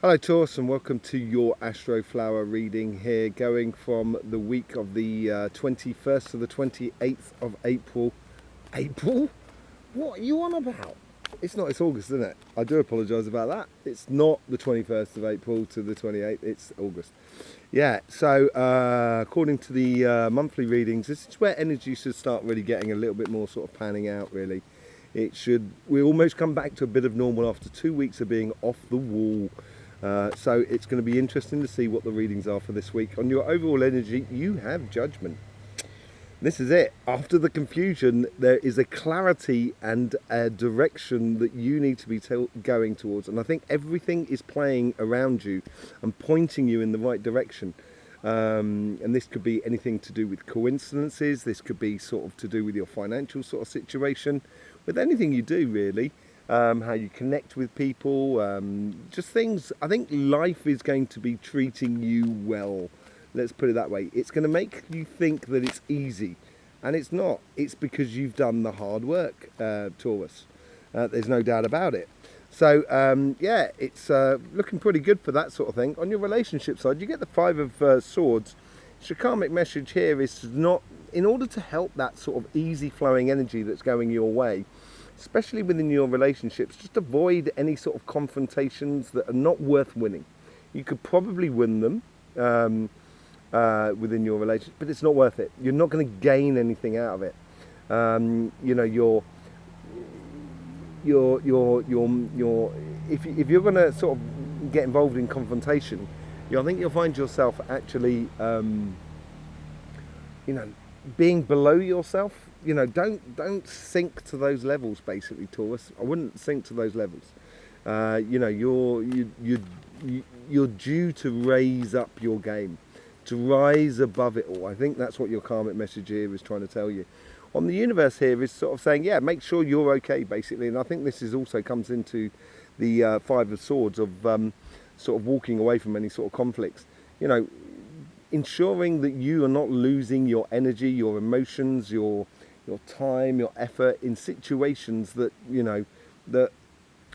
Hello Taurus, and welcome to your Astroflower reading here, going from the week of the 21st to the 28th of April. April? What are you on about? It's August, isn't it? I do apologise about that. It's not the 21st of April to the 28th, it's August. Yeah, so according to the monthly readings, this is where energy should start really getting a little bit more sort of panning out, really. We almost come back to a bit of normal after 2 weeks of being off the wall. So it's going to be interesting to see what the readings are for this week. On your overall energy, you have judgment. This is it. After the confusion, there is a clarity and a direction that you need to be going towards. And I think everything is playing around you and pointing you in the right direction. And this could be anything to do with coincidences. This could be sort of to do with your financial sort of situation, with anything you do really. How you connect with people, just things. I think life is going to be treating you well. Let's put it that way. It's going to make you think that it's easy, and it's not. It's because you've done the hard work, Taurus. There's no doubt about it. So yeah, it's looking pretty good for that sort of thing. On your relationship side, you get the Five of Swords. Your karmic message here is not, in order to help that sort of easy flowing energy that's going your way, especially within your relationships, just avoid any sort of confrontations that are not worth winning. You could probably win them within your relationship, but it's not worth it. You're not going to gain anything out of it. You know, if you're going to sort of get involved in confrontation, I think you'll find yourself actually, you know, being below yourself. You know, don't sink to those levels, basically, Taurus. I wouldn't sink to those levels. You know, you're due to raise up your game, to rise above it all. I think that's what your karmic message here is trying to tell you. On the universe here is sort of saying, yeah, make sure you're okay, basically. And I think this is also comes into the Five of Swords of sort of walking away from any sort of conflicts. You know, ensuring that you are not losing your energy, your emotions, your time, your effort in situations that, you know, that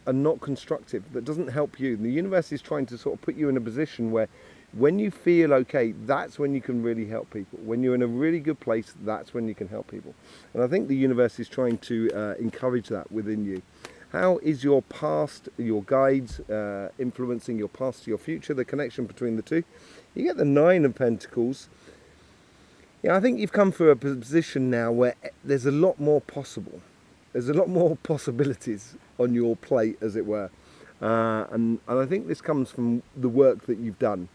are not constructive, that doesn't help you. And the universe is trying to sort of put you in a position where when you feel okay, that's when you can really help people. When you're in a really good place, that's when you can help people. And I think the universe is trying to encourage that within you. How is your past, your guides, influencing your past to your future, the connection between the two? You get the Nine of Pentacles. Yeah, I think you've come through a position now where there's a lot more possible. There's a lot more possibilities on your plate, as it were. And I think this comes from the work that you've done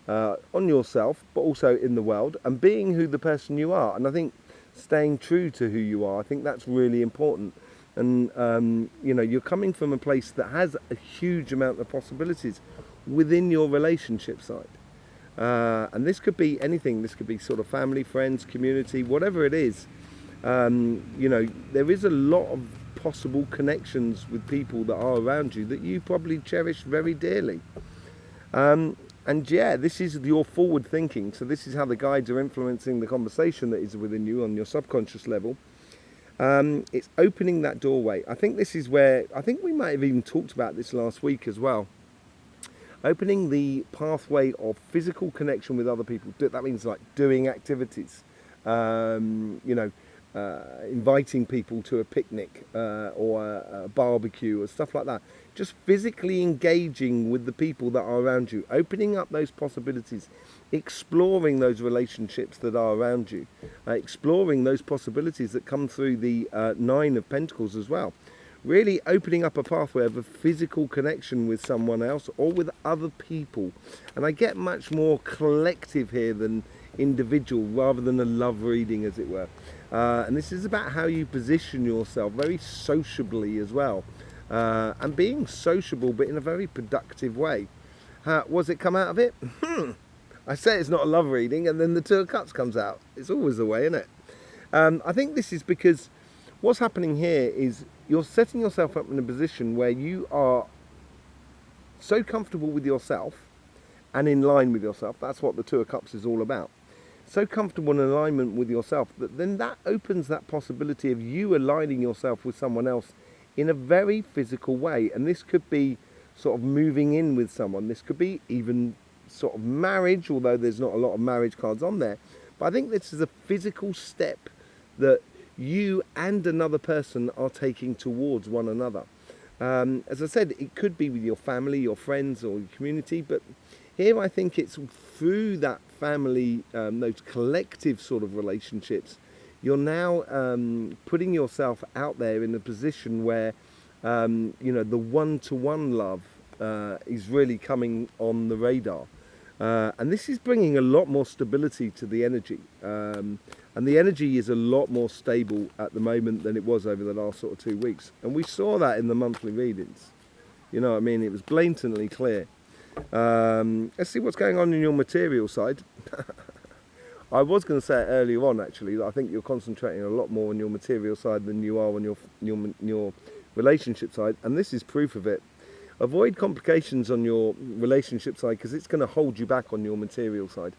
on yourself, but also in the world, and being who the person you are. And I think staying true to who you are, I think that's really important. And, you know, you're coming from a place that has a huge amount of possibilities within your relationship side. And this could be anything. This could be sort of family, friends, community, whatever it is. You know, there is a lot of possible connections with people that are around you that you probably cherish very dearly. And yeah, this is your forward thinking. So this is how the guides are influencing the conversation that is within you on your subconscious level. It's opening that doorway. I think this is where, I think we might have even talked about this last week as well. Opening the pathway of physical connection with other people. That means like doing activities, you know, inviting people to a picnic or a barbecue or stuff like that. Just physically engaging with the people that are around you, opening up those possibilities, exploring those relationships that are around you, exploring those possibilities that come through the Nine of Pentacles as well. Really opening up a pathway of a physical connection with someone else or with other people. And I get much more collective here than individual, rather than a love reading, as it were. And this is about how you position yourself very sociably as well. And being sociable, but in a very productive way. Was it come out of it? I say it's not a love reading, and then the Two of Cups comes out. It's always the way, isn't it? I think this is because what's happening here is you're setting yourself up in a position where you are so comfortable with yourself and in line with yourself. That's what the Two of Cups is all about. So comfortable in alignment with yourself that then that opens that possibility of you aligning yourself with someone else in a very physical way. And this could be sort of moving in with someone. This could be even sort of marriage, although there's not a lot of marriage cards on there. But I think this is a physical step that you and another person are taking towards one another. As I said, it could be with your family, your friends, or your community, but here I think it's through that family, those collective sort of relationships, you're now putting yourself out there in a position where the one-to-one love is really coming on the radar. And this is bringing a lot more stability to the energy. And the energy is a lot more stable at the moment than it was over the last sort of 2 weeks. And we saw that in the monthly readings. You know what I mean? It was blatantly clear. Let's see what's going on in your material side. I was going to say it earlier on, actually, that I think you're concentrating a lot more on your material side than you are on your relationship side. And this is proof of it. Avoid complications on your relationship side because it's going to hold you back on your material side.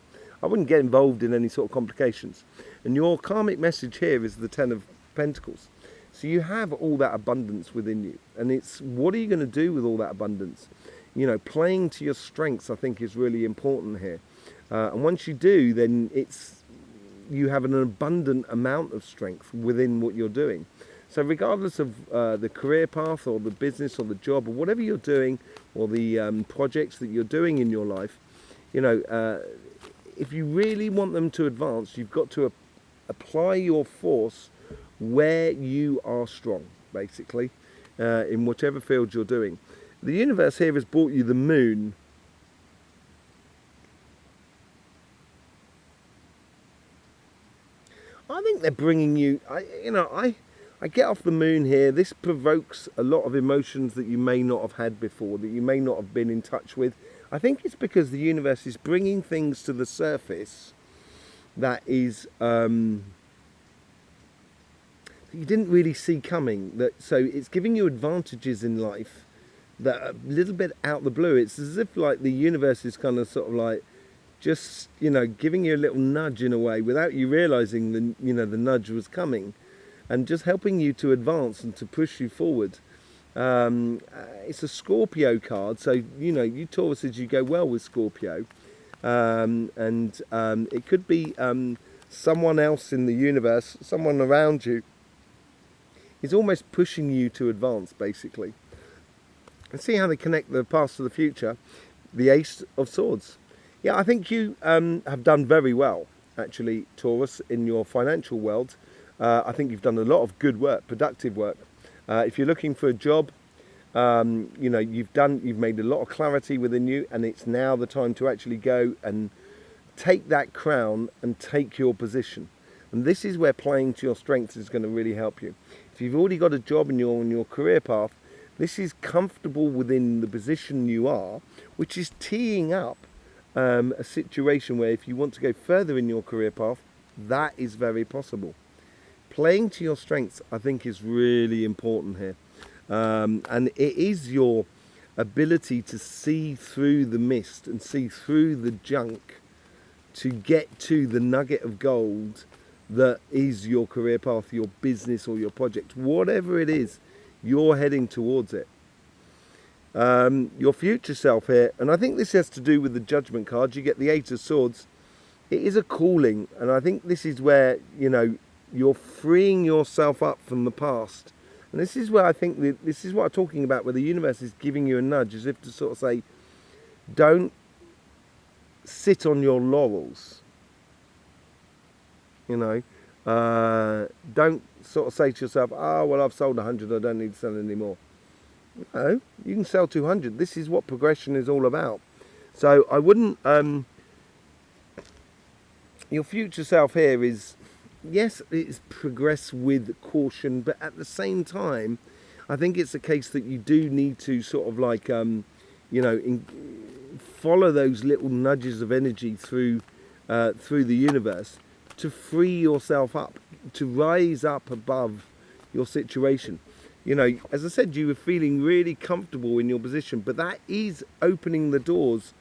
I wouldn't get involved in any sort of complications. And your karmic message here is the Ten of Pentacles. So you have all that abundance within you. And it's, what are you going to do with all that abundance? You know, playing to your strengths, I think, is really important here. And once you do, then you have an abundant amount of strength within what you're doing. So regardless of the career path or the business or the job or whatever you're doing, or the projects that you're doing in your life, you know, if you really want them to advance, you've got to apply your force where you are strong, basically, in whatever field you're doing. The universe here has brought you the moon. I think they're bringing you, I get off the moon here. This provokes a lot of emotions that you may not have had before, that you may not have been in touch with. I think it's because the universe is bringing things to the surface that is that you didn't really see coming. So it's giving you advantages in life that are a little bit out the blue. It's as if like the universe is kind of sort of like just, giving you a little nudge in a way without you realizing the nudge was coming, and just helping you to advance and to push you forward. It's a Scorpio card, so you Tauruses, you go well with Scorpio, and it could be someone else in the universe, someone around you is almost pushing you to advance, basically. And see how they connect the past to the future. The Ace of Swords. Yeah, I think you have done very well, actually, Taurus, in your financial world. I think you've done a lot of good work, productive work. If you're looking for a job, you've made a lot of clarity within you, and it's now the time to actually go and take that crown and take your position. And this is where playing to your strengths is going to really help you. If you've already got a job and you're on your career path, this is comfortable within the position you are, which is teeing up a situation where if you want to go further in your career path, that is very possible. Playing to your strengths, I think, is really important here. And it is your ability to see through the mist and see through the junk to get to the nugget of gold that is your career path, your business or your project. Whatever it is, you're heading towards it. Your future self here, and I think this has to do with the Judgment card. You get the Eight of Swords. It is a calling, and I think this is where, you're freeing yourself up from the past. And this is where I think this is what I'm talking about, where the universe is giving you a nudge, as if to sort of say, don't sit on your laurels. Don't sort of say to yourself, well, I've sold 100, I don't need to sell anymore. No, you can sell 200. This is what progression is all about. So I wouldn't, your future self here is, yes, it's progress with caution, but at the same time, I think it's a case that you do need to sort of like, follow those little nudges of energy through the universe to free yourself up, to rise up above your situation. As I said, you were feeling really comfortable in your position, but that is opening the doors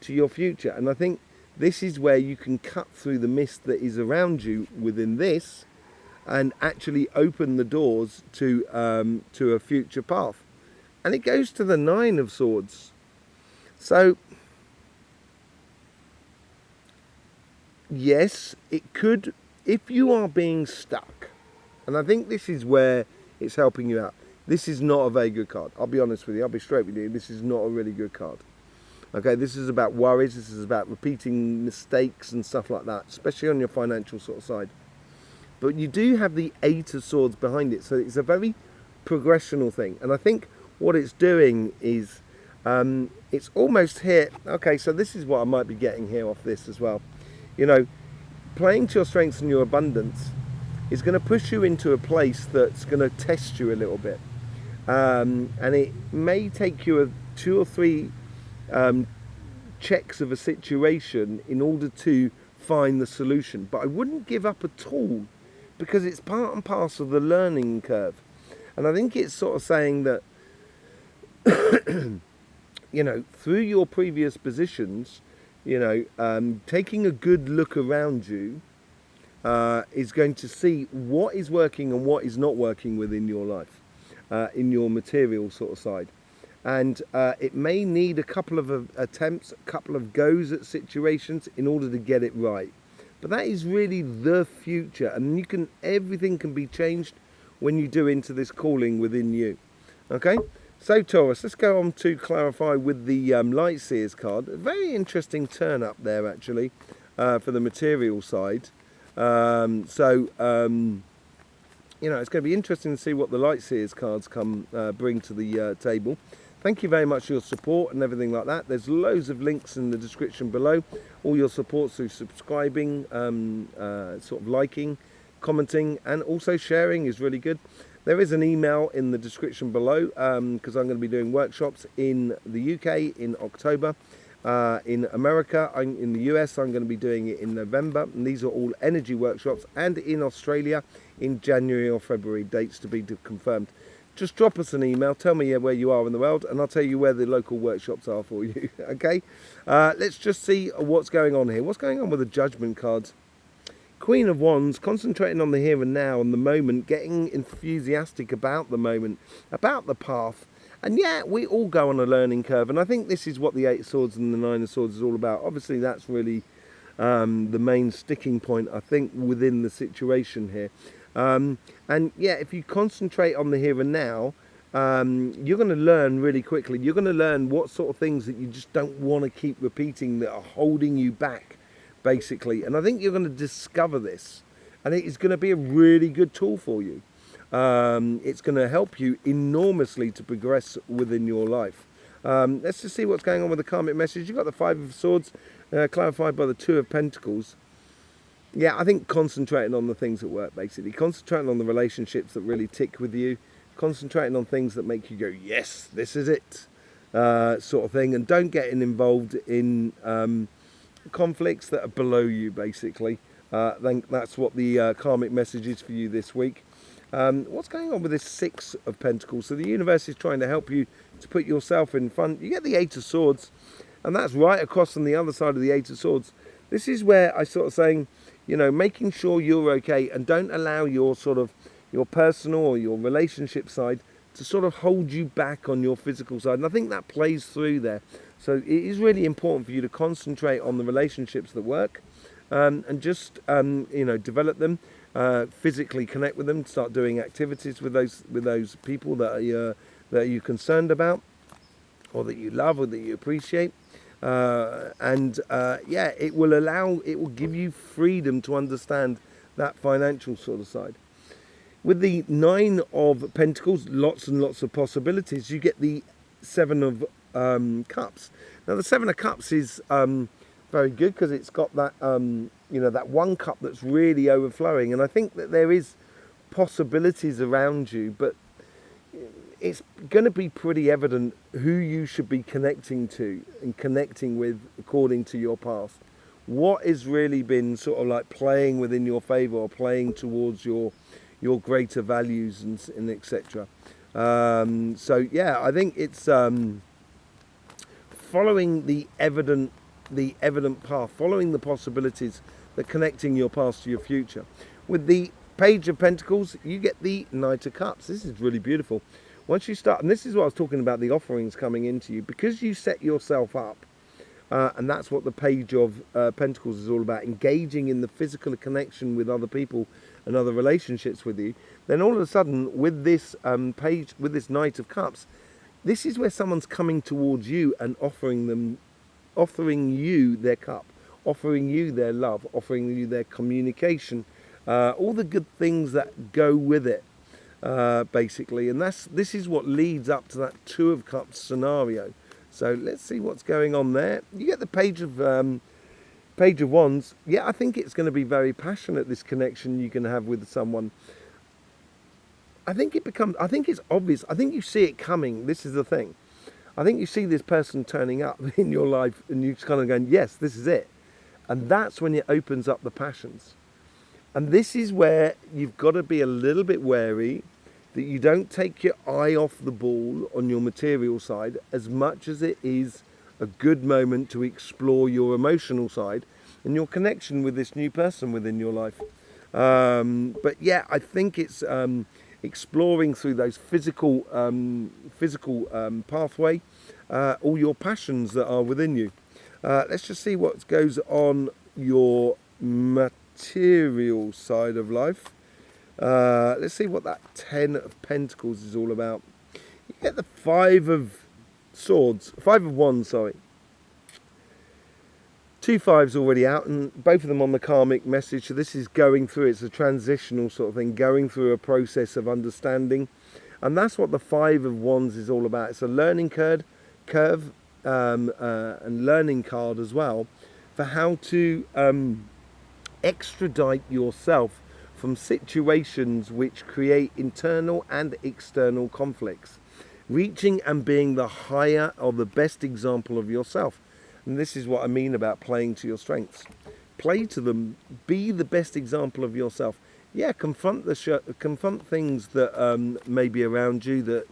to your future. And I think this is where you can cut through the mist that is around you within this and actually open the doors to a future path. And it goes to the Nine of Swords. So, yes, it could, if you are being stuck, and I think this is where it's helping you out. This is not a very good card. I'll be honest with you. I'll be straight with you. This is not a really good card. Okay, this is about worries. This is about repeating mistakes and stuff like that, especially on your financial sort of side. But you do have the Eight of Swords behind it, so it's a very progressional thing. And I think what it's doing is it's almost here. Okay, so this is what I might be getting here off this as well. You know, playing to your strengths and your abundance is going to push you into a place that's going to test you a little bit. And it may take you 2 or 3 checks of a situation in order to find the solution. But I wouldn't give up at all, because it's part and parcel of the learning curve. And I think it's sort of saying that, you know, through your previous positions, you know, taking a good look around you is going to see what is working and what is not working within your life, in your material sort of side. And it may need a couple of attempts, a couple of goes at situations in order to get it right. But that is really the future, and everything can be changed when you do into this calling within you. Okay, so Taurus, let's go on to clarify with the Light Seers card. A very interesting turn up there actually for the material side. You know, it's going to be interesting to see what the Light Seers cards bring to the table. Thank you very much for your support and everything like that. There's loads of links in the description below. All your support through subscribing, sort of liking, commenting, and also sharing is really good. There is an email in the description below because I'm going to be doing workshops in the UK in October. In America, in the US, I'm going to be doing it in November. And these are all energy workshops. And in Australia in January or February, dates to be confirmed. Just drop us an email, tell me where you are in the world, and I'll tell you where the local workshops are for you, okay? Let's just see what's going on here. What's going on with the Judgment cards? Queen of Wands, concentrating on the here and now, on the moment, getting enthusiastic about the moment, about the path. And yeah, we all go on a learning curve, and I think this is what the Eight of Swords and the Nine of Swords is all about. Obviously, that's really the main sticking point, I think, within the situation here. And yeah, if you concentrate on the here and now, you're going to learn really quickly. You're going to learn what sort of things that you just don't want to keep repeating that are holding you back, basically. And I think you're going to discover this, and it is going to be a really good tool for you. It's going to help you enormously to progress within your life. Let's just see what's going on with the karmic message. You've got the Five of Swords, clarified by the Two of Pentacles. Yeah, I think concentrating on the things that work, basically. Concentrating on the relationships that really tick with you. Concentrating on things that make you go, yes, this is it, sort of thing. And don't get involved in conflicts that are below you, basically. Then that's what the karmic message is for you this week. What's going on with this Six of Pentacles? So the universe is trying to help you to put yourself in front. You get the Eight of Swords, and that's right across on the other side of the Eight of Swords. This is where I sort of saying, you know, making sure you're okay, and don't allow your sort of your personal or your relationship side to sort of hold you back on your physical side. And I think that plays through there. So it is really important for you to concentrate on the relationships that work, and just you know, develop them, physically connect with them, start doing activities with those people that you're concerned about, or that you love, or that you appreciate. Yeah, it will give you freedom to understand that financial sort of side. With the Nine of Pentacles, lots and lots of possibilities. You get the Seven of Cups. Now the Seven of Cups is very good because it's got that you know, that one cup that's really overflowing, and I think that there is possibilities around you, but it's going to be pretty evident who you should be connecting to and connecting with according to your past. What has really been sort of like playing within your favour, or playing towards your greater values and etc. So yeah, I think it's following the evident path, following the possibilities that connecting your past to your future. With the Page of Pentacles, you get the Knight of Cups. This is really beautiful. Once you start, and this is what I was talking about, the offerings coming into you, because you set yourself up, and that's what the Page of Pentacles is all about, engaging in the physical connection with other people and other relationships with you. Then all of a sudden, with this page, with this Knight of Cups, this is where someone's coming towards you and offering you their cup, offering you their love, offering you their communication, all the good things that go with it, basically. And this is what leads up to that Two of Cups scenario. So let's see what's going on there. You get the Page of Wands. Yeah, I think it's going to be very passionate, this connection you can have with someone. I think it's obvious. I think you see it coming. This is the thing. I think you see this person turning up in your life and you're just kind of going, yes, this is it. And that's when it opens up the passions. And this is where you've got to be a little bit wary that you don't take your eye off the ball on your material side, as much as it is a good moment to explore your emotional side and your connection with this new person within your life. But yeah, I think it's exploring through those physical pathway, all your passions that are within you. Let's just see what goes on your material side of life. Let's see what that 10 of Pentacles is all about. You get the 5 of Wands, sorry. 2 5s already out, and both of them on the karmic message. So this is going through, it's a transitional sort of thing, going through a process of understanding. And that's what the 5 of Wands is all about. It's a learning curve and learning card as well, for how to extradite yourself from situations which create internal and external conflicts, reaching and being the higher or the best example of yourself. And this is what I mean about playing to your strengths. Play to them. Be the best example of yourself. Yeah, confront things that may be around you that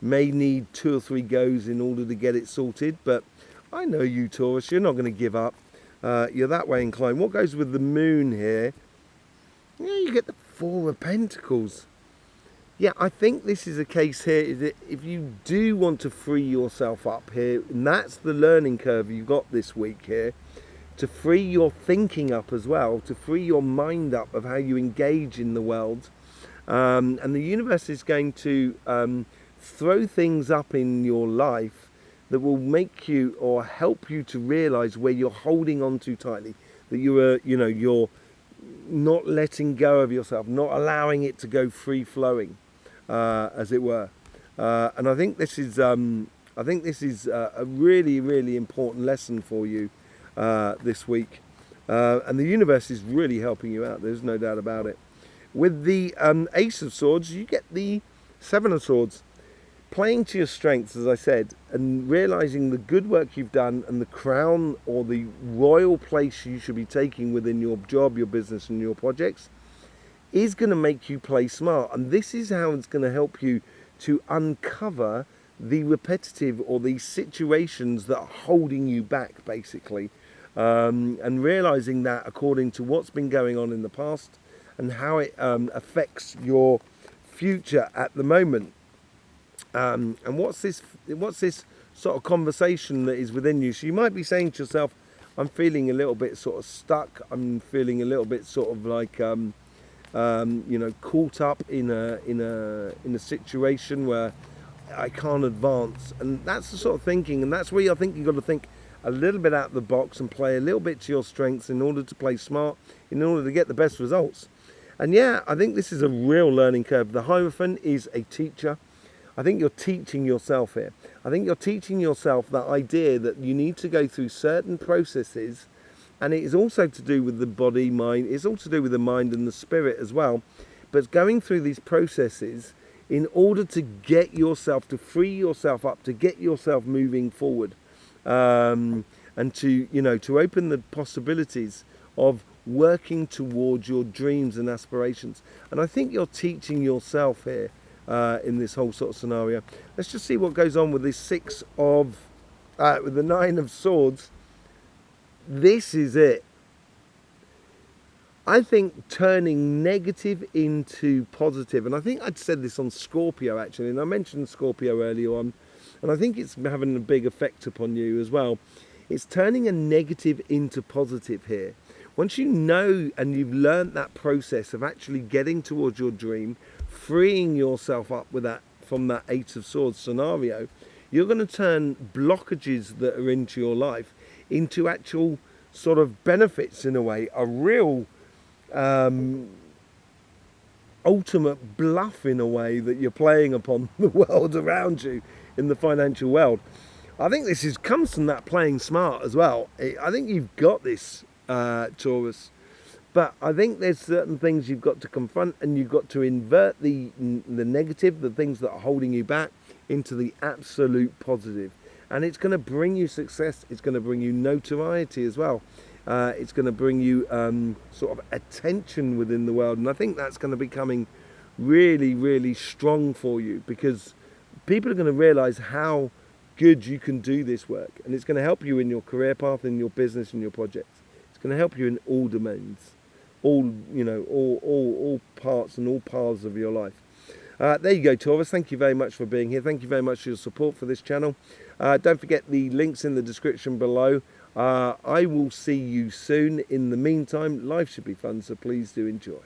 may need 2 or 3 goes in order to get it sorted. But I know you, Taurus, you're not going to give up. You're that way inclined. What goes with the moon here? Yeah, you get the 4 of Pentacles. Yeah, I think this is a case here, is that if you do want to free yourself up here, and that's the learning curve you've got this week here, to free your thinking up as well, to free your mind up of how you engage in the world. And the universe is going to throw things up in your life that will make you or help you to realize where you're holding on too tightly, that you're not letting go of yourself, not allowing it to go free flowing, as it were. And I think this is a really, really important lesson for you this week. And the universe is really helping you out. There's no doubt about it. With the Ace of Swords, you get the 7 of Swords. Playing to your strengths, as I said, and realizing the good work you've done and the crown or the royal place you should be taking within your job, your business and your projects is going to make you play smart. And this is how it's going to help you to uncover the repetitive or the situations that are holding you back, basically. And realizing that according to what's been going on in the past and how it affects your future at the moment. And what's this sort of conversation that is within you? So you might be saying to yourself, I'm feeling a little bit sort of stuck. I'm feeling a little bit sort of like, caught up in a situation where I can't advance. And that's the sort of thinking. And that's where I think you've got to think a little bit out of the box and play a little bit to your strengths in order to play smart, in order to get the best results. And yeah, I think this is a real learning curve. The Hierophant is a teacher. I think you're teaching yourself here. I think you're teaching yourself that idea that you need to go through certain processes, and it is also to do with the body, mind, it's all to do with the mind and the spirit as well. But going through these processes in order to get yourself, to free yourself up, to get yourself moving forward, and to open the possibilities of working towards your dreams and aspirations. And I think you're teaching yourself here. In this whole sort of scenario. Let's just see what goes on with this with the 9 of Swords. This is it. I think turning negative into positive, and I think I'd said this on Scorpio actually, and I mentioned Scorpio earlier on, and I think it's having a big effect upon you as well. It's turning a negative into positive here. Once you know and you've learnt that process of actually getting towards your dream, freeing yourself up with that from that Eight of Swords scenario, you're going to turn blockages that are into your life into actual sort of benefits in a way, a real ultimate bluff in a way that you're playing upon the world around you in the financial world. I think this comes from that playing smart as well. I think you've got this, Taurus, but I think there's certain things you've got to confront, and you've got to invert the negative, the things that are holding you back, into the absolute positive. And it's going to bring you success. It's going to bring you notoriety as well. It's going to bring you sort of attention within the world, and I think that's going to be coming really, really strong for you, because people are going to realise how good you can do this work, and it's going to help you in your career path, in your business, and your projects. It's going to help you in all domains, all parts and all paths of your life. There you go, Taurus. Thank you very much for being here. Thank you very much for your support for this channel. Don't forget the links in the description below. I will see you soon. In the meantime, life should be fun, so please do enjoy.